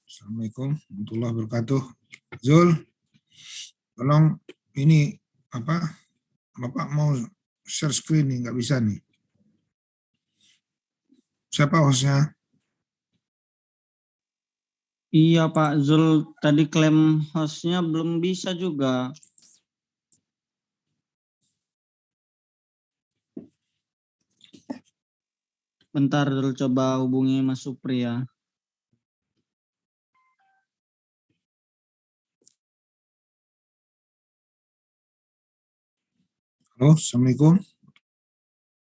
Assalamualaikum warahmatullahi wabarakatuh. Zul, tolong ini apa? Bapak mau share screen nih, nggak bisa nih. Siapa hostnya? Iya Pak Zul, tadi klaim hostnya belum bisa juga. Bentar Zul, coba hubungi Mas Supri ya. Halo, Assalamualaikum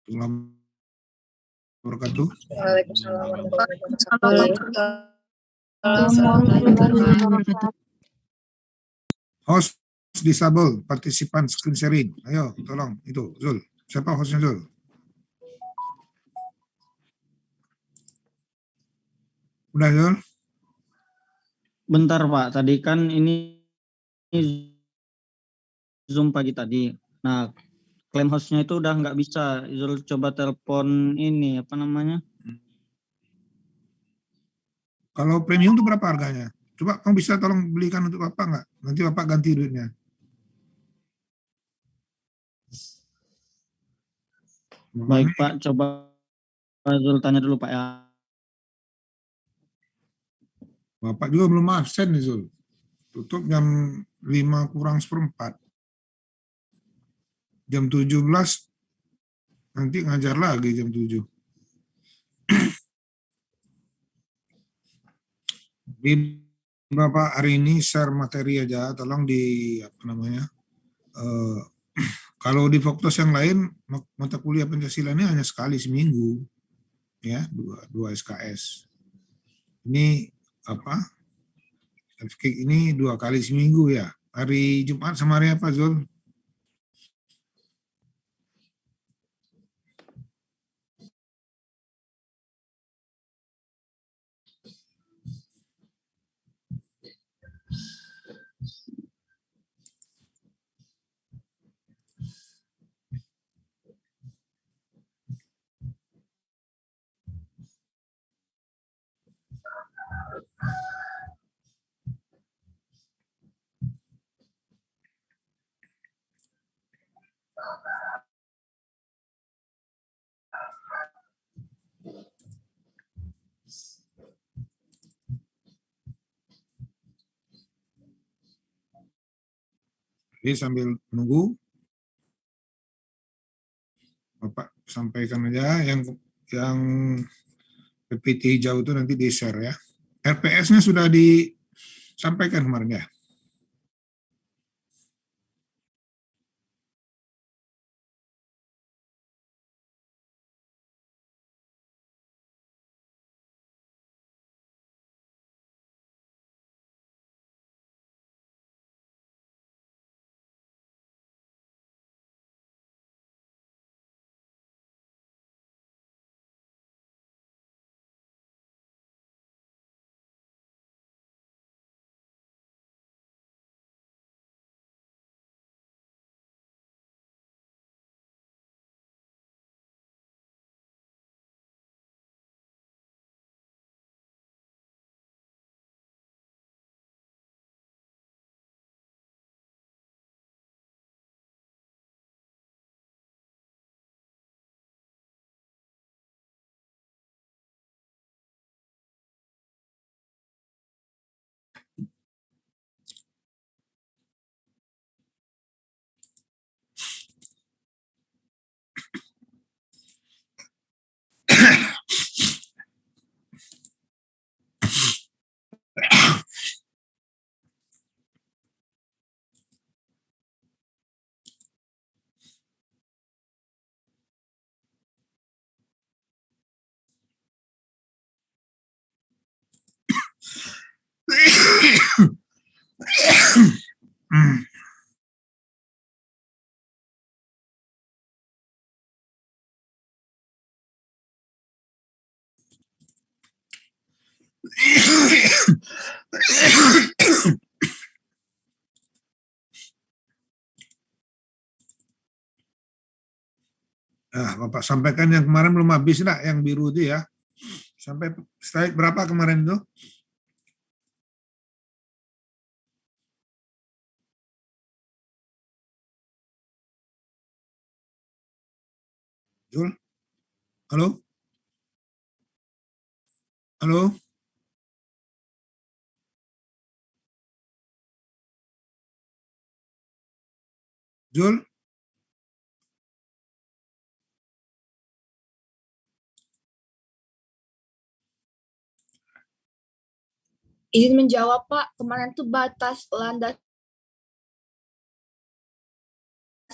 warahmatullahi wabarakatuh. Waalaikumsalam warahmatullahi wabarakatuh. Host disable, partisipan screen sharing. Ayo, tolong itu Zul. Siapa hostnya Zul? Udah Zul? Bentar Pak, tadi kan ini Zoom pagi tadi. Nah, klaim hostnya itu udah nggak bisa. Zul coba telepon ini, apa namanya? Kalau premium itu berapa harganya? Coba kamu bisa tolong belikan untuk Bapak nggak? Nanti Bapak ganti duitnya. Baik Pak, coba Zul tanya dulu Pak ya. Bapak juga belum absen nih Zul. Tutup jam 5 kurang seperempat. Jam 17 nanti ngajar lagi jam 7. Bapak hari ini share materi aja, tolong di apa namanya? Kalau di fakultas yang lain mata kuliah Pancasila ini hanya sekali seminggu, ya dua SKS. Ini apa? Ini 2 kali seminggu ya. Hari Jumat sama hari apa Zul? Jadi sambil menunggu, Bapak sampaikan aja yang PPT hijau itu nanti di-share ya. RPS-nya sudah disampaikan kemarin ya. Nah, Bapak sampaikan yang kemarin belum habis enggak, yang biru itu ya. Sampai slide berapa kemarin itu? Zul? Halo? Halo? Zul? Izin menjawab Pak, kemarin tuh batas landas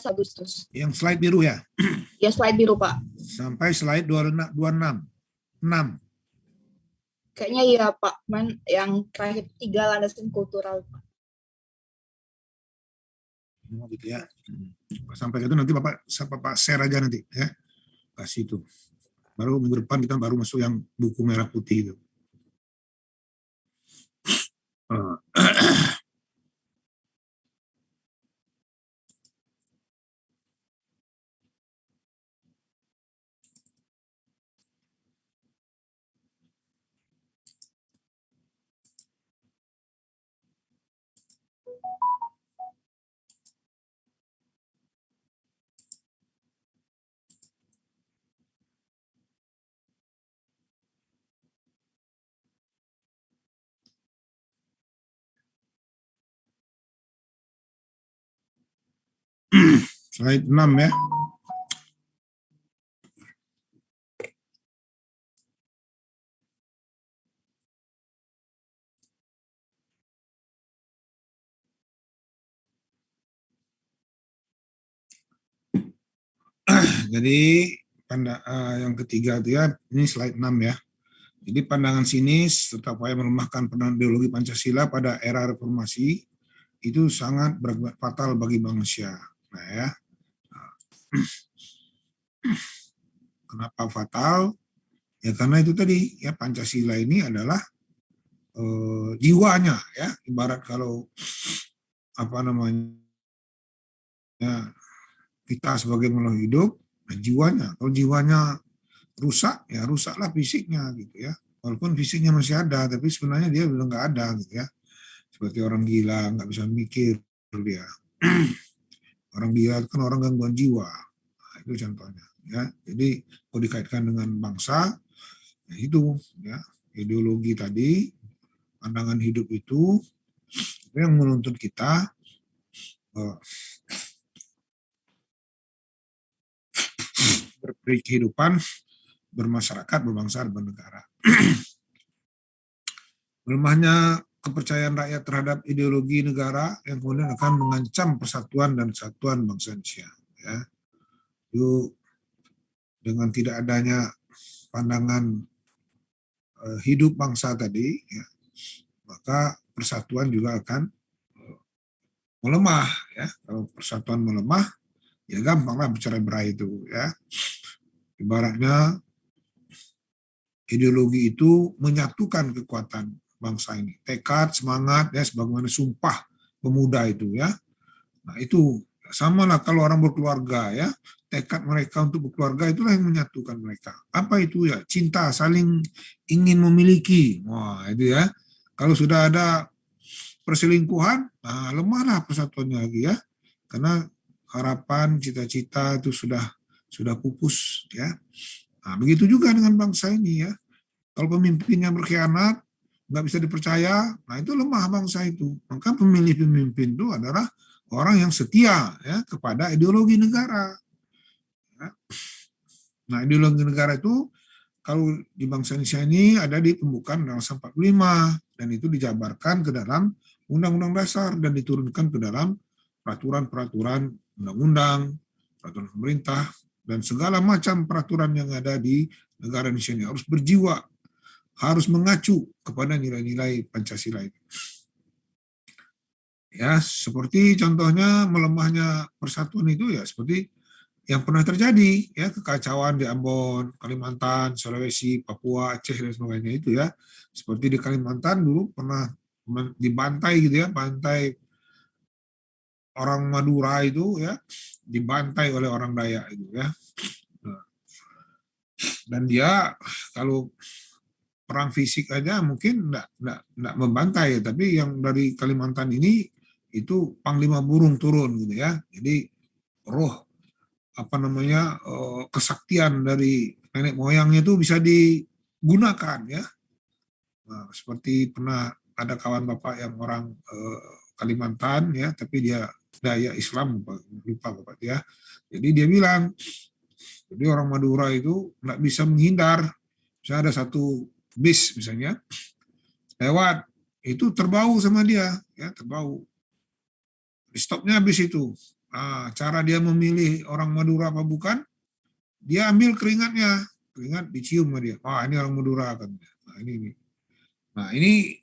Agustus. Yang slide biru ya? Ya slide biru Pak. Sampai slide 26. 6. Kayaknya iya Pak, yang terakhir 3 landasan kultural Pak. Oh, gitu ya. Sampai itu nanti Bapak share aja nanti ya. Kasih itu. Baru minggu depan kita baru masuk yang buku merah putih itu. Slide 6 ya. Jadi yang ketiga itu ya, ini slide 6 ya. Jadi pandangan sinis serta upaya melemahkan pandangan ideologi Pancasila pada era reformasi itu sangat fatal bagi manusia. Nah ya, kenapa fatal? Ya karena itu tadi ya, Pancasila ini adalah jiwanya ya. Ibarat kalau apa namanya, kita sebagai makhluk hidup, nah jiwanya. Kalau jiwanya rusak, ya rusaklah fisiknya gitu ya. Walaupun fisiknya masih ada, tapi sebenarnya dia udah nggak ada gitu ya. Seperti orang gila, nggak bisa mikir dia. Orang gila kan orang gangguan jiwa. Nah, itu contohnya ya. Jadi kalau dikaitkan dengan bangsa, ya itu ya, ideologi tadi, pandangan hidup itu yang menuntut kita berkehidupan, bermasyarakat, berbangsa, dan bernegara. Melemahnya kepercayaan rakyat terhadap ideologi negara yang kemudian akan mengancam persatuan dan kesatuan bangsa Indonesia. Ya. Itu dengan tidak adanya pandangan hidup bangsa tadi, ya, maka persatuan juga akan melemah. Ya. Kalau persatuan melemah, ya gampanglah bercerai-berai itu. Ya. Ibaratnya ideologi itu menyatukan kekuatan bangsa ini, tekad, semangat, ya sebagaimana sumpah pemuda itu ya. Nah itu sama lah kalau orang berkeluarga ya, tekad mereka untuk berkeluarga itulah yang menyatukan mereka. Apa itu ya? Cinta, saling ingin memiliki. Wah itu ya. Kalau sudah ada perselingkuhan, nah lemahlah persatuannya lagi ya, karena harapan, cita-cita itu sudah pupus ya. Nah begitu juga dengan bangsa ini ya. Kalau pemimpinnya berkhianat, nggak bisa dipercaya, nah itu lemah bangsa itu. Maka pemilih pemimpin itu adalah orang yang setia ya kepada ideologi negara. Ya. Nah ideologi negara itu kalau di bangsa Indonesia ini ada di pembukaan Undang-Undang 45 dan itu dijabarkan ke dalam Undang-Undang Dasar dan diturunkan ke dalam peraturan-peraturan undang-undang, peraturan pemerintah, dan segala macam peraturan yang ada di negara Indonesia ini harus berjiwa, harus mengacu kepada nilai-nilai Pancasila itu. Ya, seperti contohnya melemahnya persatuan itu ya seperti yang pernah terjadi ya, kekacauan di Ambon, Kalimantan, Sulawesi, Papua, Aceh dan sebagainya itu ya. Seperti di Kalimantan dulu pernah dibantai gitu ya, bantai orang Madura itu ya, dibantai oleh orang Dayak itu ya. Dan dia kalau perang fisik aja mungkin enggak membantai, tapi yang dari Kalimantan ini itu Panglima Burung turun gitu ya. Jadi roh kesaktian dari nenek moyangnya itu bisa digunakan ya. Nah, seperti pernah ada kawan bapak yang orang Kalimantan ya, tapi dia daya Islam, lupa bapak ya. Jadi dia bilang, jadi orang Madura itu nggak bisa menghindar. Misalnya ada satu bis misalnya lewat, itu terbau sama dia, ya terbau. Di stopnya bis itu. Nah, cara dia memilih orang Madura apa bukan, dia ambil keringat dicium sama dia. Wah ini orang Madura kan. Nah ini. Nah ini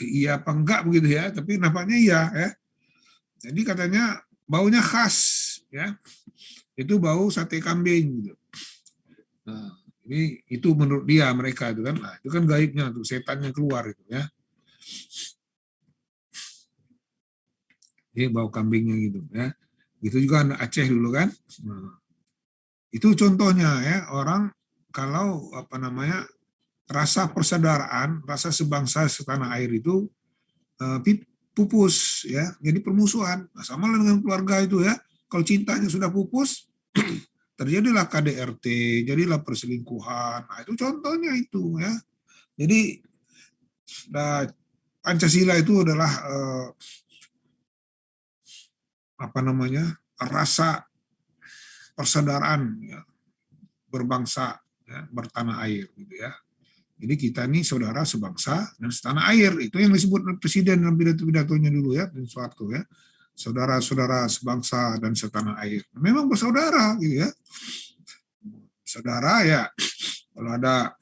iya apa enggak begitu ya, tapi nampaknya iya ya. Jadi katanya baunya khas ya, itu bau sate kambing gitu. Nah ini itu menurut dia mereka itu kan, nah, itu kan gaibnya tuh setannya keluar itu ya. Ini bau kambingnya gitu ya. Itu juga anak Aceh dulu kan. Nah, itu contohnya ya orang kalau rasa persaudaraan, rasa sebangsa setanah air itu pupus ya, jadi permusuhan. Nah, sama dengan keluarga itu ya, kalau cintanya sudah pupus, terjadilah KDRT, jadilah perselingkuhan. Nah, itu contohnya itu ya. Jadi Pancasila itu adalah rasa persaudaraan ya, berbangsa ya, bertanah air gitu ya. Jadi kita ini saudara sebangsa dan setanah air. Itu yang disebut Presiden dalam pidato-pidatonya dulu ya, Soeharto ya. Saudara-saudara sebangsa dan setanah air. Memang bersaudara gitu ya. Saudara ya, kalau ada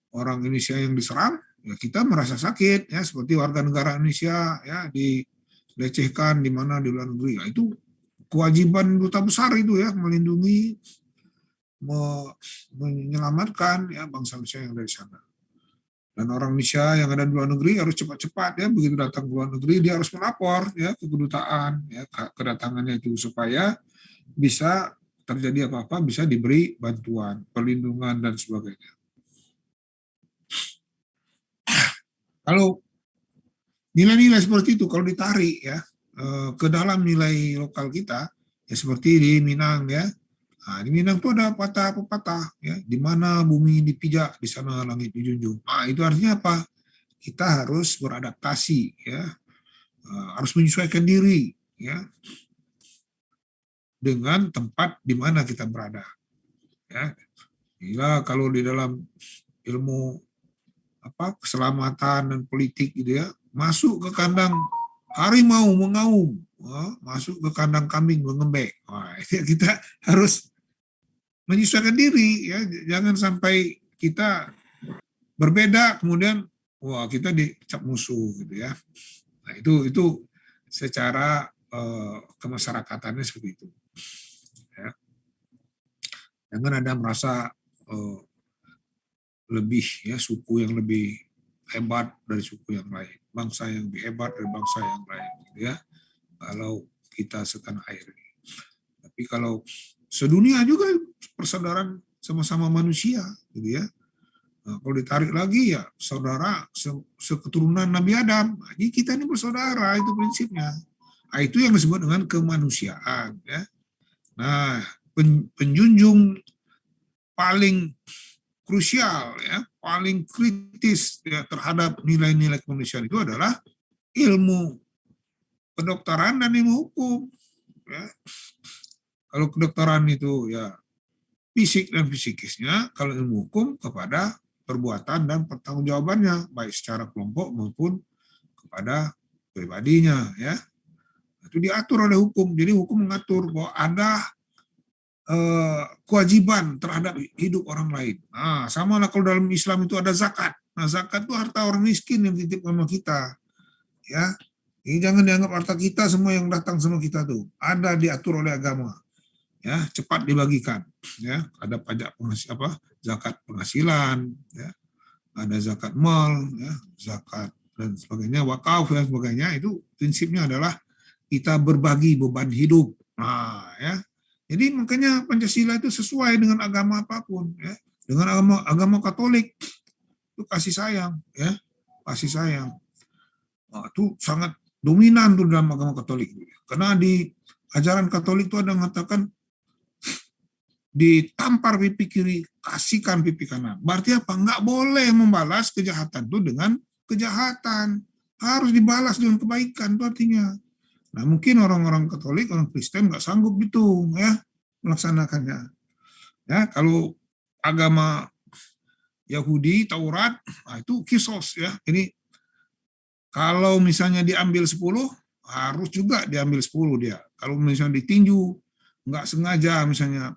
orang Indonesia yang diserang, ya kita merasa sakit ya, seperti warga negara Indonesia ya dilecehkan di mana di luar negeri. Ya, itu kewajiban duta besar itu ya, melindungi, menyelamatkan ya bangsa Indonesia yang dari sana. Dan orang Indonesia yang ada di luar negeri harus cepat-cepat ya, begitu datang ke luar negeri dia harus melapor ya ke kedutaan ya kedatangannya itu, supaya bisa terjadi apa-apa bisa diberi bantuan, perlindungan dan sebagainya. Kalau nilai-nilai seperti itu kalau ditarik ya ke dalam nilai lokal kita ya, seperti di Minang ya. Nah, di Minang itu ada pepatah ya, di mana bumi dipijak, di sana langit dijunjung. Nah, itu artinya apa? Kita harus beradaptasi ya, harus menyesuaikan diri ya dengan tempat di mana kita berada. Ya, kalau di dalam ilmu keselamatan dan politik gitu ya, masuk ke kandang harimau mengaum, masuk ke kandang kambing mengembek. Wah, kita harus menyesuaikan diri ya, jangan sampai kita berbeda kemudian wah kita dicap musuh gitu ya. Nah itu secara kemasyarakatannya seperti itu ya. Jangan ada merasa lebih ya, suku yang lebih hebat dari suku yang lain, bangsa yang lebih hebat dari bangsa yang lain gitu ya, kalau kita setanah air. Tapi kalau sedunia juga persaudaraan sama-sama manusia gitu ya. Nah, kalau ditarik lagi ya saudara seketurunan Nabi Adam. Jadi kita ini bersaudara, itu prinsipnya. Nah, itu yang disebut dengan kemanusiaan ya. Nah, penjunjung paling krusial ya, paling kritis ya terhadap nilai-nilai kemanusiaan itu adalah ilmu kedokteran dan ilmu hukum ya. Kalau kedokteran itu ya fisik dan psikisnya, kalau ilmu hukum kepada perbuatan dan pertanggungjawabannya, baik secara kelompok maupun kepada pribadinya ya. Itu diatur oleh hukum. Jadi hukum mengatur bahwa ada kewajiban terhadap hidup orang lain. Nah, sama lah kalau dalam Islam itu ada zakat. Nah, zakat itu harta orang miskin yang titip sama kita. Ya. Ini jangan dianggap harta kita semua yang datang sama kita tuh. Ada diatur oleh agama. Ya, cepat dibagikan ya, ada pajak zakat penghasilan ya, ada zakat mal ya, zakat dan sebagainya, wakaf dan sebagainya. Itu prinsipnya adalah kita berbagi beban hidup. Nah ya, jadi makanya Pancasila itu sesuai dengan agama apapun ya. Dengan agama Katolik itu kasih sayang ya, kasih sayang. Nah, itu sangat dominan tuh dalam agama Katolik, karena di ajaran Katolik itu ada yang mengatakan ditampar pipi kiri, kasihkan pipi kanan. Berarti apa? Nggak boleh membalas kejahatan itu dengan kejahatan. Harus dibalas dengan kebaikan, itu artinya. Nah, mungkin orang-orang Katolik, orang Kristen nggak sanggup itu ya melaksanakannya. Ya, kalau agama Yahudi, Taurat, nah itu kisos ya. Ini kalau misalnya diambil 10, harus juga diambil 10 dia. Kalau misalnya ditinju, nggak sengaja misalnya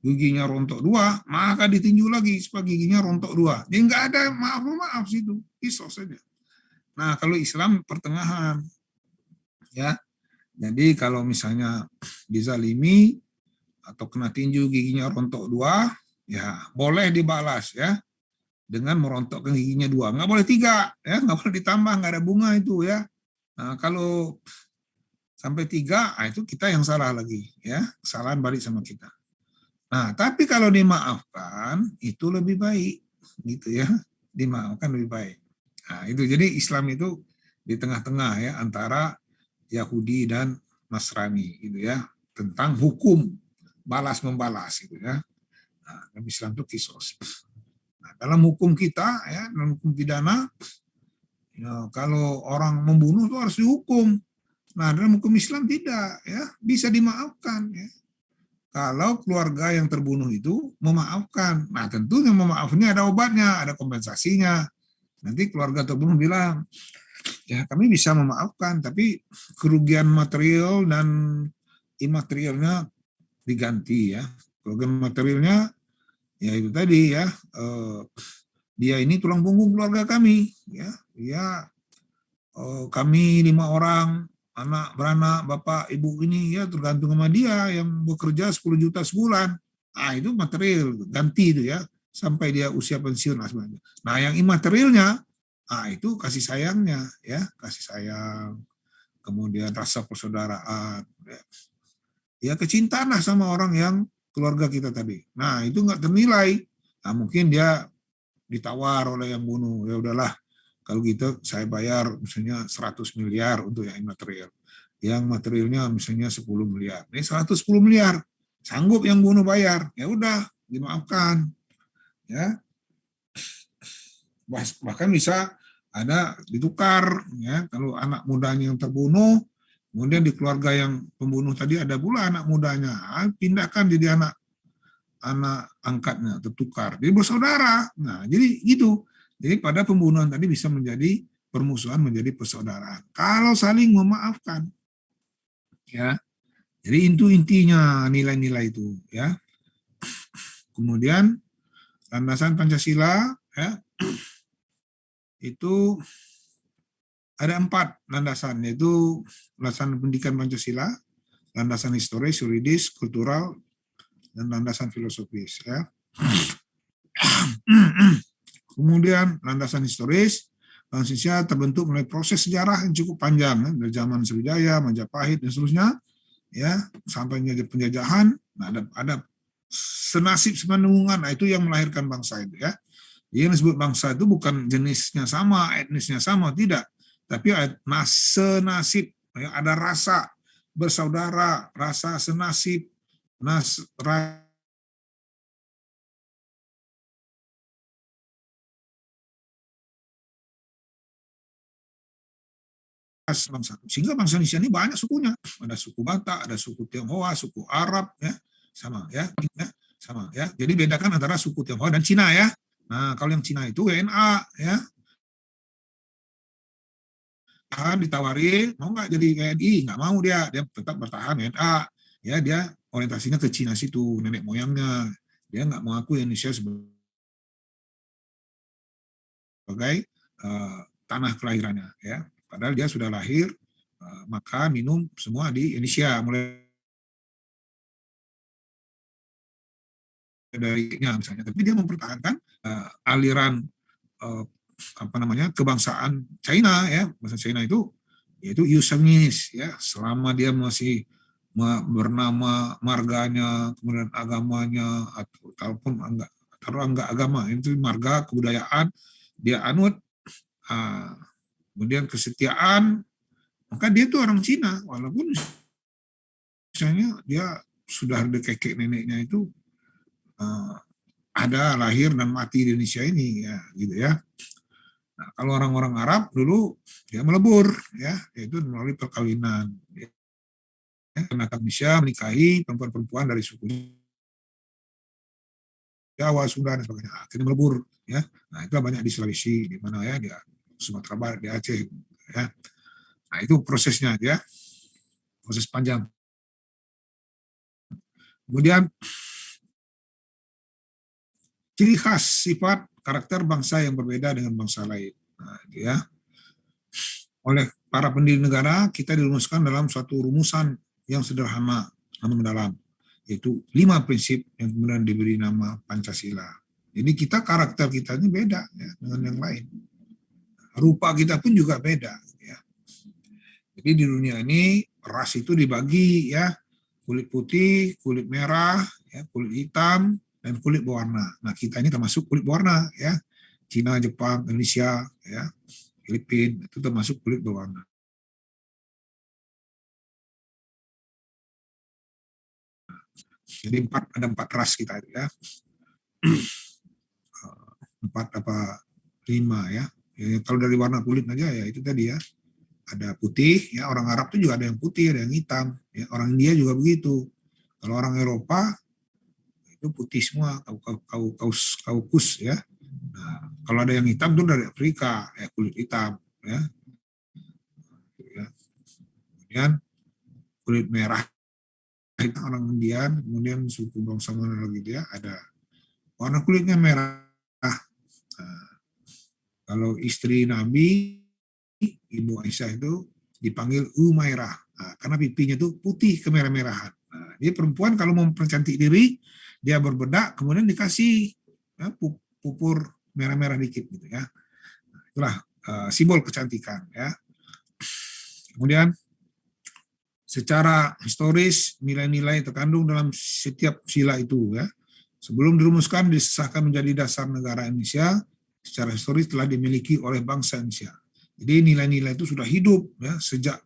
giginya rontok 2, maka ditinju lagi supaya giginya rontok 2. Jadi nggak ada maaf situ, kisos saja. Nah, kalau Islam pertengahan, ya. Jadi kalau misalnya dizalimi atau kena tinju giginya rontok 2, ya boleh dibalas ya dengan merontokkan giginya 2. Nggak boleh 3, ya nggak boleh ditambah, nggak ada bunga itu ya. Nah, kalau sampai 3, itu kita yang salah lagi ya, kesalahan balik sama kita. Nah, tapi kalau dimaafkan itu lebih baik gitu ya, dimaafkan lebih baik. Nah, itu jadi Islam itu di tengah-tengah ya antara Yahudi dan Nasrani gitu ya, tentang hukum balas membalas gitu ya. Nah, dalam Islam itu kisos. Nah, dalam hukum kita ya, dalam hukum pidana ya, kalau orang membunuh itu harus dihukum. Nah, dalam hukum Islam tidak ya, bisa dimaafkan ya. Kalau keluarga yang terbunuh itu memaafkan. Nah, tentunya memaafnya ada obatnya, ada kompensasinya. Nanti keluarga terbunuh bilang, ya kami bisa memaafkan, tapi kerugian material dan imaterialnya diganti ya. Kerugian materialnya ya itu tadi ya, dia ini tulang punggung keluarga kami ya. Dia kami 5 orang, anak beranak, bapak, ibu ini ya tergantung sama dia yang bekerja 10 juta sebulan. Nah, itu material ganti itu ya sampai dia usia pensiun lah sebenarnya. Nah, yang imaterialnya itu kasih sayangnya ya, kasih sayang, kemudian rasa persaudaraan ya. Ya kecintaan lah sama orang yang keluarga kita tadi. Nah, itu nggak ternilai. Nah, mungkin dia ditawar oleh yang bunuh, ya udahlah kalau gitu saya bayar misalnya 100 miliar untuk yang imaterial. Yang materialnya misalnya 10 miliar. Ini 110 miliar. Sanggup yang bunuh bayar. Ya udah, dimaafkan. Ya. Bahkan bisa ada ditukar ya, kalau anak mudanya yang terbunuh, kemudian di keluarga yang pembunuh tadi ada pula anak mudanya, pindahkan jadi anak angkatnya, tertukar. Jadi bersaudara. Nah, jadi gitu. Jadi pada pembunuhan tadi bisa menjadi permusuhan menjadi persaudaraan. Kalau saling memaafkan. Ya. Jadi itu intinya nilai-nilai itu ya. Kemudian landasan Pancasila ya. Itu ada 4 landasan, yaitu landasan pendidikan Pancasila, landasan historis, yuridis, kultural, dan landasan filosofis ya. Kemudian landasan historis, Indonesia terbentuk melalui proses sejarah yang cukup panjang ya, dari zaman Sriwijaya, Majapahit dan seterusnya ya, sampai penjajahan. Nah, ada senasib sepenunggungan, nah itu yang melahirkan bangsa itu ya. Yang disebut bangsa itu bukan jenisnya sama, etnisnya sama, tidak, tapi senasib ya, ada rasa bersaudara, rasa senasib, bangsa. Sehingga bangsa Indonesia ini banyak sukunya. Ada suku Batak, ada suku Tionghoa, suku Arab, ya sama ya, sama ya. Jadi bedakan antara suku Tionghoa dan Cina ya. Nah, kalau yang Cina itu WNA ya. Ditawari mau nggak jadi WNI, nggak mau dia tetap bertahan WNA ya, dia orientasinya ke Cina situ, nenek moyangnya, dia nggak mengaku Indonesia sebagai tanah kelahirannya ya, padahal dia sudah lahir, makan minum semua di Indonesia mulai dari misalnya, tapi dia mempertahankan aliran kebangsaan China ya, bahasa China itu yaitu Yusenis ya, selama dia masih bernama marganya, kemudian agamanya, ataupun enggak agama, itu marga kebudayaan dia anut, kemudian kesetiaan, maka dia itu orang Cina, walaupun misalnya dia sudah ada kakek neneknya itu ada lahir dan mati di Indonesia ini, ya, gitu ya. Nah, kalau orang-orang Arab dulu dia melebur, ya, yaitu melalui perkawinan. Ya. Karena bisa menikahi perempuan-perempuan dari suku Jawa, Sunda, dan sebagainya. Akhirnya melebur, ya. Nah, itu banyak di Sulawesi, di mana ya, di Sumatera Barat, di Aceh, ya. Nah, itu prosesnya, ya, proses panjang. Kemudian ciri khas sifat karakter bangsa yang berbeda dengan bangsa lain. Nah, ya. Oleh para pendiri negara, kita dirumuskan dalam suatu rumusan yang sederhana namun mendalam, yaitu 5 prinsip yang kemudian diberi nama Pancasila. Jadi karakter kita ini beda, ya, dengan yang lain. Rupa kita pun juga beda. Ya. Jadi di dunia ini ras itu dibagi, ya, kulit putih, kulit merah, ya, kulit hitam, dan kulit berwarna. Nah, kita ini termasuk kulit berwarna, ya. Cina, Jepang, Indonesia, ya, Filipina itu termasuk kulit berwarna. Jadi ada 4 ras kita, ya. 5, ya. Kalau dari warna kulit aja, ya itu tadi, ya. Ada putih, ya, orang Arab itu juga ada yang putih, ada yang hitam, ya. Orang India juga begitu. Kalau orang Eropa itu putih semua, kaukus, ya. Nah, kalau ada yang hitam itu dari Afrika, ya, kulit hitam, ya. Kemudian kulit merah itu orang Indian, kemudian suku bangsa mana lagi dia ada warna kulitnya merah. Nah, kalau istri Nabi Ibu Aisyah itu dipanggil Umairah, nah, karena pipinya itu putih kemerah-merahan. Nah, dia perempuan kalau mau mempercantik diri, dia berbedak, kemudian dikasih, ya, pupur merah-merah dikit, gitu, ya. Nah, itulah simbol kecantikan, ya. Kemudian secara historis nilai-nilai terkandung dalam setiap sila itu, ya. Sebelum dirumuskan disahkan menjadi dasar negara Indonesia, secara historis telah dimiliki oleh bangsa Indonesia. Jadi nilai-nilai itu sudah hidup, ya, sejak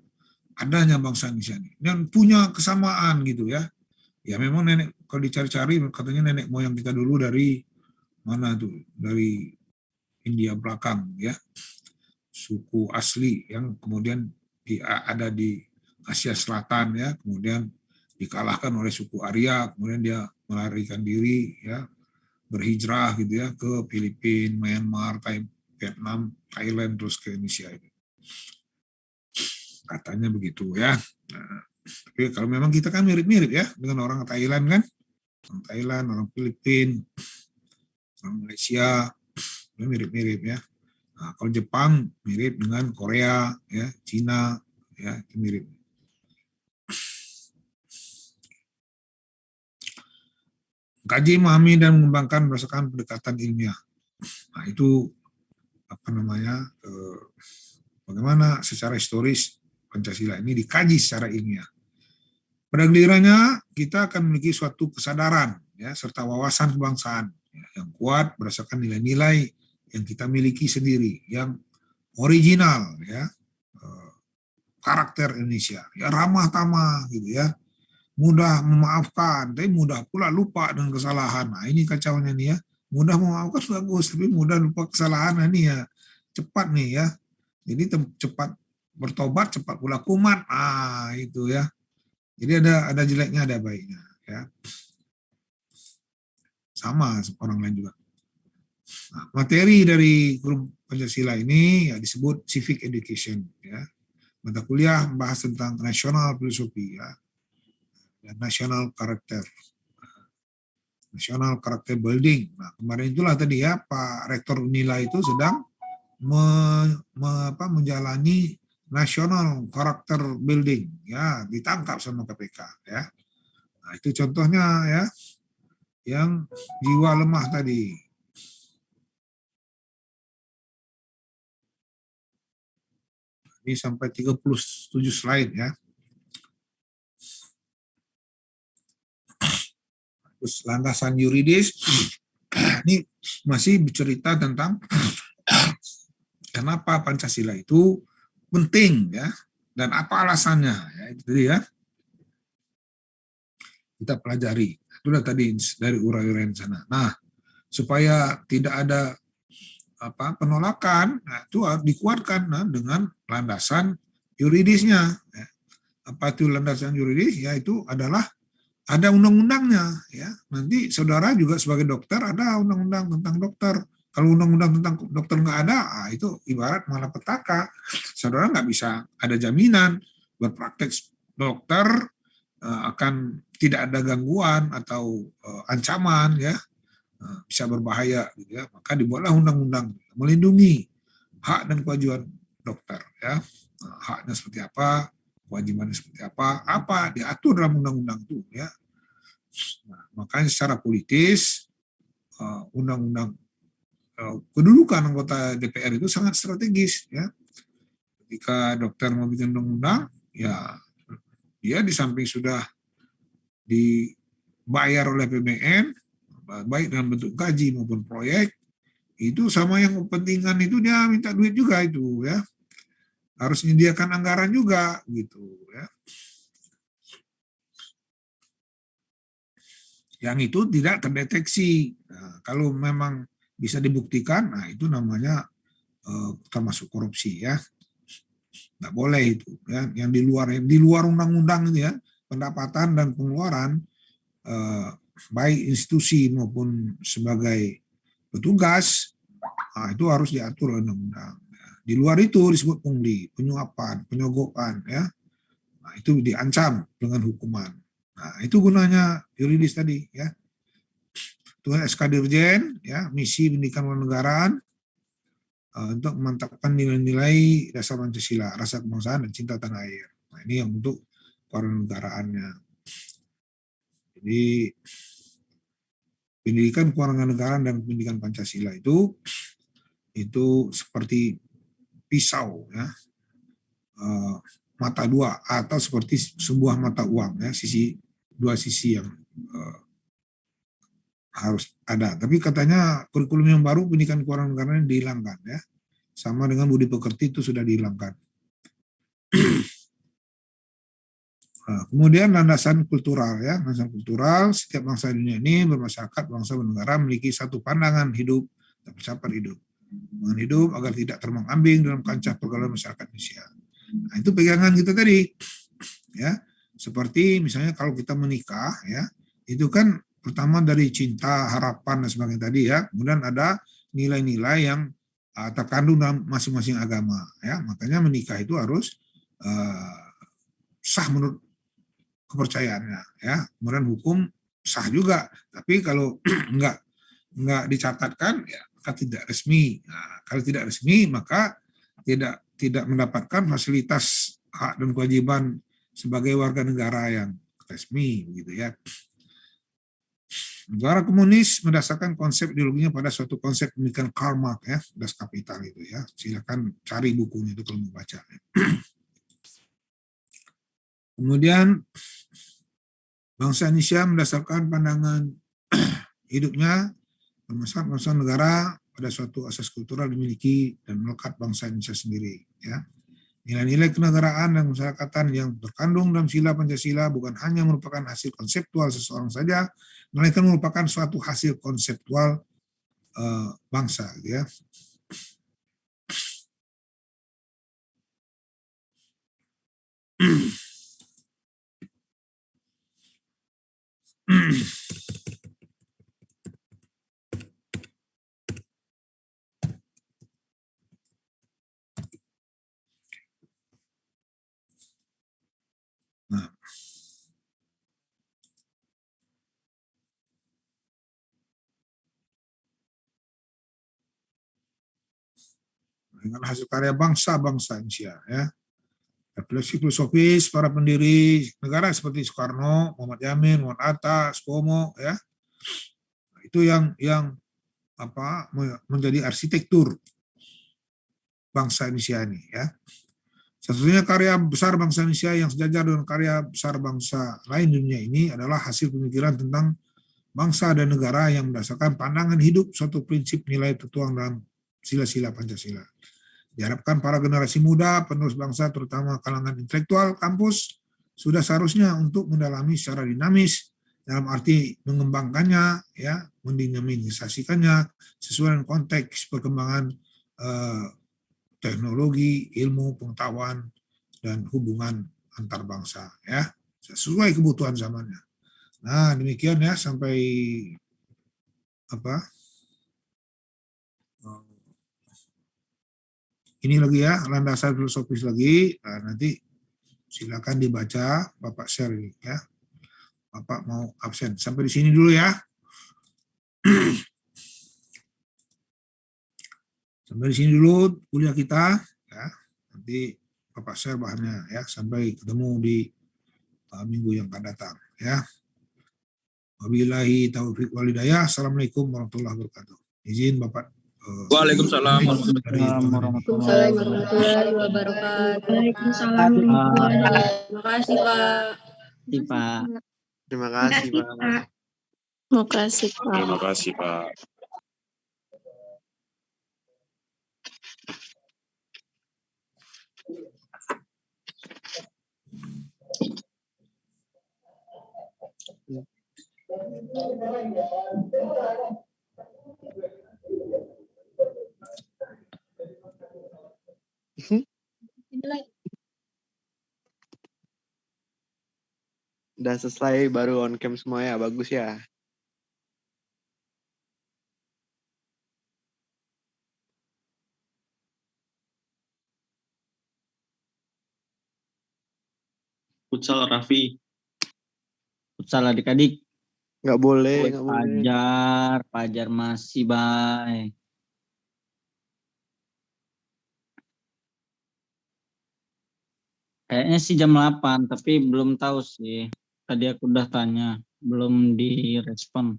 adanya bangsa Indonesia ini, dan punya kesamaan, gitu, ya. Ya memang nenek, kalau dicari-cari katanya nenek moyang kita dulu dari mana tuh, dari India belakang, ya, suku asli yang kemudian ada di Asia Selatan, ya, kemudian dikalahkan oleh suku Arya, kemudian dia melarikan diri, ya, berhijrah, gitu, ya, ke Filipina, Myanmar, Vietnam, Thailand, terus ke Indonesia itu. Katanya begitu, ya. Nah, tapi kalau memang kita kan mirip-mirip, ya, dengan orang Thailand, kan, orang Thailand, orang Filipina, orang Malaysia, mirip-mirip, ya. Nah, kalau Jepang mirip dengan Korea, ya, Cina, ya, itu mirip. Kaji, memahami, dan mengembangkan berdasarkan pendekatan ilmiah. Nah, itu apa namanya, bagaimana secara historis Pancasila ini dikaji secara ilmiah. Pada gilirannya kita akan memiliki suatu kesadaran, ya, serta wawasan kebangsaan, ya, yang kuat berdasarkan nilai-nilai yang kita miliki sendiri, yang original, ya, karakter Indonesia, ya, ramah tamah, gitu, ya, mudah memaafkan, tapi mudah pula lupa dengan kesalahan. Nah, ini kacaunya nih, ya. Mudah memaafkan bagus, tapi mudah lupa kesalahan. Nah, ini, ya, cepat nih, ya. Jadi cepat bertobat, cepat pula kumat. Ah, itu, ya. Jadi ada jeleknya, ada baiknya, ya. Sama orang lain juga. Nah, materi dari kurikulum Pancasila ini, ya, disebut civic education, ya. Mata kuliah membahas tentang national philosophy, ya, dan national character building. Nah, kemarin itulah tadi, ya, Pak Rektor Unila itu sedang menjalani national character building, ya, ditangkap sama KPK, ya. Nah, itu contohnya, ya, yang jiwa lemah tadi. Ini sampai 37 slide, ya. Terus landasan yuridis, ini masih bercerita tentang kenapa Pancasila itu penting, ya, dan apa alasannya, ya, itu tadi, ya. Kita pelajari. Sudah tadi dari uraian sana. Nah, supaya tidak ada penolakan, nah, itu harus dikuatkan dengan landasan yuridisnya. Ya. Apa itu landasan yuridis? Ya itu adalah ada undang-undangnya. Ya. Nanti saudara juga sebagai dokter ada undang-undang tentang dokter. Kalau undang-undang tentang dokter nggak ada, itu ibarat malapetaka. Saudara nggak bisa ada jaminan berpraktek dokter akan tidak ada gangguan atau ancaman, ya, bisa berbahaya, gitu ya. Maka dibuatlah undang-undang melindungi hak dan kewajiban dokter, ya. Haknya seperti apa, kewajibannya seperti apa diatur dalam undang-undang itu, ya. Nah, makanya secara politis undang-undang kedudukan anggota DPR itu sangat strategis, ya. Ketika dokter mau bikin undang-undang, ya dia di samping sudah dibayar oleh APBN, baik dalam bentuk gaji maupun proyek, itu sama yang kepentingan itu dia minta duit juga itu, ya. Harus menyediakan anggaran juga gitu, ya. Yang itu tidak terdeteksi. Nah, kalau memang bisa dibuktikan, nah itu namanya termasuk korupsi, ya. Nggak boleh itu, ya. Yang di luar undang-undang itu, ya, pendapatan dan pengeluaran baik institusi maupun sebagai petugas, nah, itu harus diatur undang-undang. Di luar itu disebut pungli, penyuapan, penyogokan, ya. Nah, itu diancam dengan hukuman. Nah, itu gunanya yuridis tadi, ya. Itu SK Dirjen, ya, misi pendidikan kewarganegaraan untuk memantapkan nilai-nilai dasar Pancasila, rasa kebangsaan dan cinta tanah air. Nah, ini yang untuk kewarganegaraannya. Jadi pendidikan kewarganegaraan dan pendidikan Pancasila itu seperti pisau, ya, mata dua, atau seperti sebuah mata uang, ya, dua sisi yang harus ada. Tapi katanya kurikulum yang baru pendidikan kewarganegaraan dihilangkan, ya, sama dengan budi pekerti itu sudah dihilangkan. Nah, kemudian landasan kultural, ya, landasan kultural, setiap bangsa dunia ini bermasyarakat, bangsa bernegara memiliki satu pandangan hidup dan filsafat hidup. Pandangan hidup agar tidak terombang-ambing dalam kancah pergaulan masyarakat Indonesia. Nah, itu pegangan kita tadi, ya. Seperti misalnya kalau kita menikah, ya, itu kan pertama dari cinta, harapan dan sebagainya tadi, ya. Kemudian ada nilai-nilai yang terkandung dalam masing-masing agama, ya. Makanya menikah itu harus sah menurut kepercayaannya, ya. Kemudian hukum sah juga, tapi kalau nggak dicatatkan, ya, maka tidak resmi. Nah, kalau tidak resmi maka tidak mendapatkan fasilitas hak dan kewajiban sebagai warga negara yang resmi, begitu, ya. Negara komunis mendasarkan konsep ideologinya pada suatu konsep pemikiran Karl Marx, ya, Das Kapital itu, ya. Silakan cari bukunya itu kalau mau baca. Ya. Kemudian bangsa Indonesia mendasarkan pandangan hidupnya bermasyarakat bangsa negara pada suatu asas kultural dimiliki dan melekat bangsa Indonesia sendiri, ya. Nilai-nilai kenegaraan dan masyarakatan yang terkandung dalam sila Pancasila bukan hanya merupakan hasil konseptual seseorang saja, melainkan merupakan suatu hasil konseptual bangsa, ya. Nah, dengan hasil karya bangsa-bangsa Indonesia, ya. Refleksi filosofis para pendiri negara seperti Soekarno, Muhammad Yamin, Muhammad Atta, Supomo, ya. Itu yang menjadi arsitektur bangsa Indonesia ini, ya. Satu-satunya karya besar bangsa Indonesia yang sejajar dengan karya besar bangsa lain di dunia ini adalah hasil pemikiran tentang bangsa dan negara yang berdasarkan pandangan hidup suatu prinsip nilai tertuang dalam sila-sila Pancasila. Diharapkan para generasi muda, penerus bangsa, terutama kalangan intelektual kampus, sudah seharusnya untuk mendalami secara dinamis dalam arti mengembangkannya, ya, mendinamisasikannya sesuai dengan konteks perkembangan teknologi, ilmu, pengetahuan, dan hubungan antar bangsa, ya, sesuai kebutuhan zamannya. Nah, demikian ya sampai apa? Ini lagi ya, landasan filosofis lagi. Nah, nanti silakan dibaca, Bapak share ini ya. Bapak mau absen. Sampai di sini dulu ya. Sampai di sini dulu kuliah kita ya. Nanti Bapak share bahannya ya. Sampai ketemu di minggu yang akan datang ya. Wabillahi taufiq walhidayah. Assalamualaikum warahmatullahi wabarakatuh. Izin Bapak. Waalaikumsalam. Waalaikumsalam warahmatullahi wabarakatuh. Waalaikumsalam warahmatullahi wabarakatuh. Terima kasih, Pak. Pak. Terima kasih, Pak. Terima kasih, Pak. Terima kasih, Pak. Udah selesai baru on cam semua ya, bagus ya. Futsal Raffi. Futsal adik-adik. Nggak boleh, nggak boleh. Pajar masih baik. Kayaknya sih jam 8, tapi belum tahu sih. Tadi aku udah tanya, belum direspon.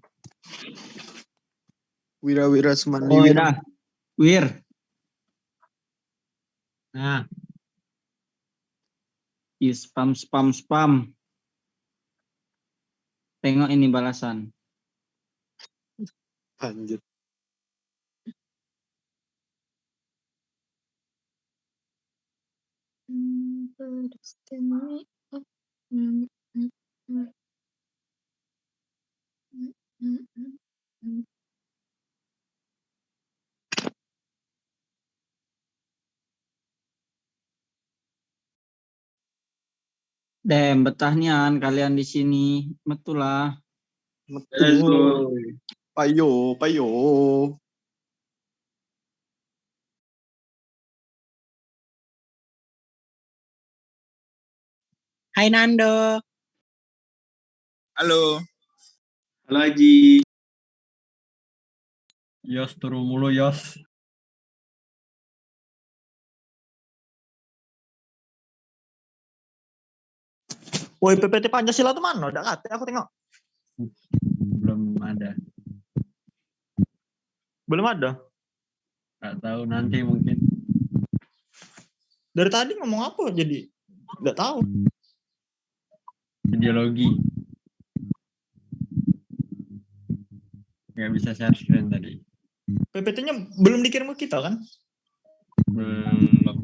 Wira Sumandi. Oh, udah. Wir. Nah. Spam. Tengok ini balasan. Lanjut. Betahnian kalian di sini. Betul lah. Betul. Payo. Hai Nando. Halo. Halo Haji. Yos turu mulu Yos. Woi PPT Pancasila tuh mana? Udah kata aku tengok. Belum ada. Belum ada. Nggak tahu nanti mungkin. Dari tadi ngomong apa jadi? Nggak tahu. Ideologi. Nggak bisa share screen tadi. PPT-nya belum dikirim ke kita kan? Belum.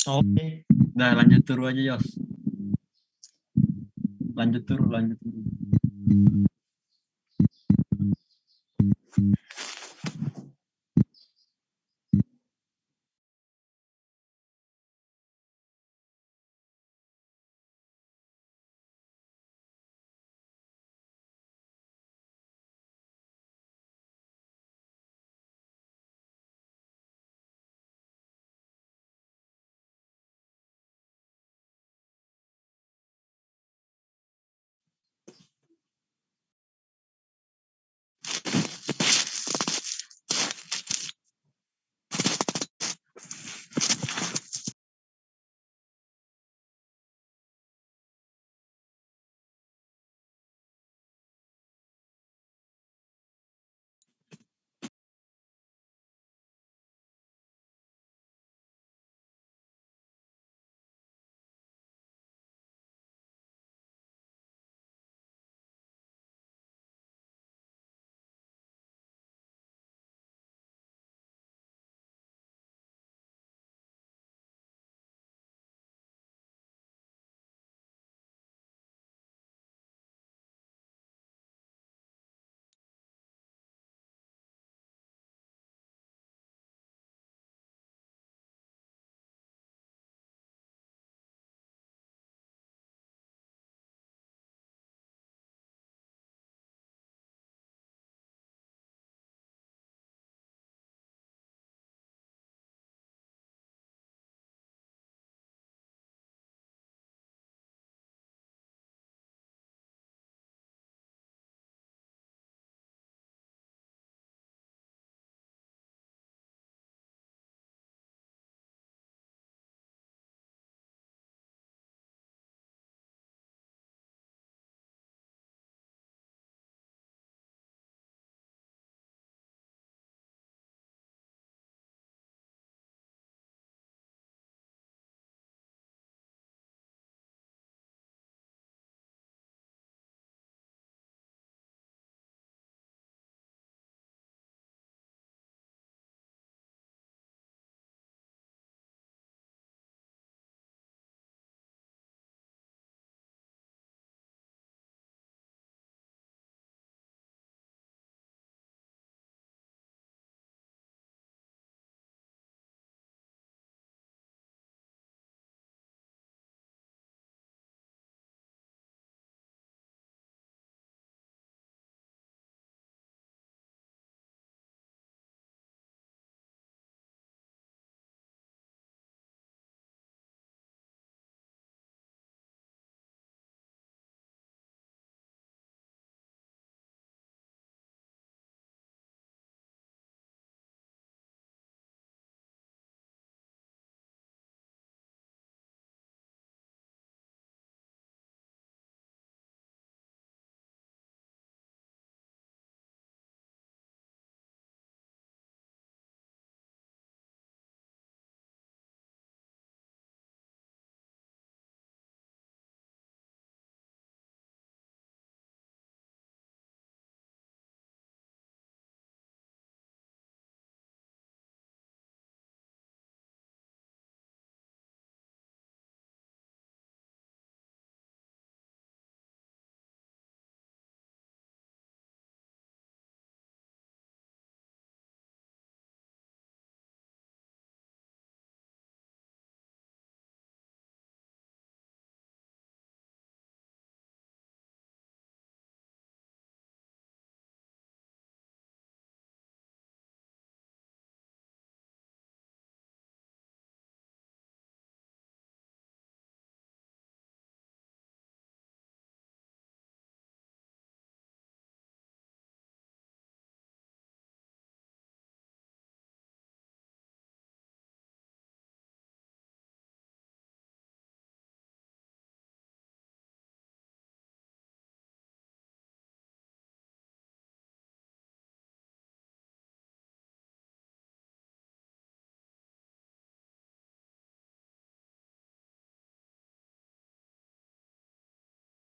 Oke. Udah lanjut turu aja Yos. Lanjut turu.